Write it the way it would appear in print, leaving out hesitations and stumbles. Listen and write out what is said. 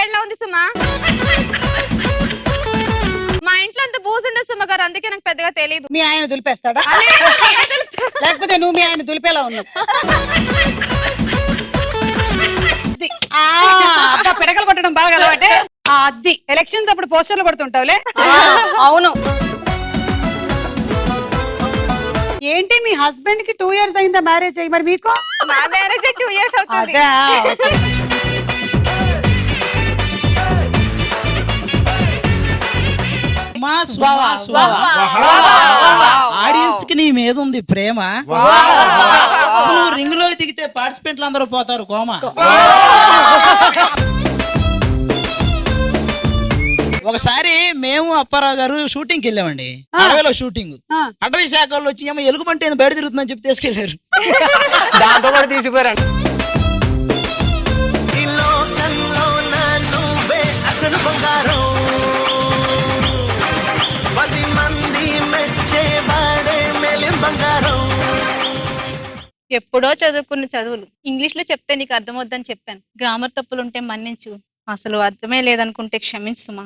పెళ్ళ ఉంది సుమా. మా ఇంట్లో అంత బూజు ఉండదు సుమ గారు, అందుకే నాకు పెద్దగా తెలియదు. మీ ఆయన దులిపేస్తాడా లేకపోతే నువ్వు మీ ఆయన దులిపేలా ఉన్నావు? పిడకలు కొట్టడం బాగా అలవాటే. అది ఎలక్షన్స్ అప్పుడు పోస్టర్లు కొడుతుంటావులే. అవును. ఏంటి మీ హస్బెండ్ కి 2 years అయిందా మ్యారేజ్ అయ్యి? మరి మీకు? నా మ్యారేజ్ 2 years అవుతుంది. ఆడియన్స్ కి నీ మీద ఉంది ప్రేమ. నువ్వు రింగ్ లో దిగితే పార్టిసిపెంట్లు అందరూ పోతారు కోమా. ఒకసారి మేము అప్పారావు గారు షూటింగ్ కి వెళ్ళామండి. అడవిలో షూటింగ్. అటవీ శాఖ వాళ్ళు వచ్చి ఏమో ఎలుగుబంటి బయట తిరుగుతుందని చెప్పి తీసుకెళ్లారు. దాంతో కూడా తీసిపోయారు. ఎప్పుడో చదువుకున్న చదువులు ఇంగ్లీష్ లో చెప్తే నీకు అర్థమవుద్దని చెప్పాను. గ్రామర్ తప్పులుంటే మన్నించు, అసలు అర్థమే లేదనుకుంటే క్షమించుమా.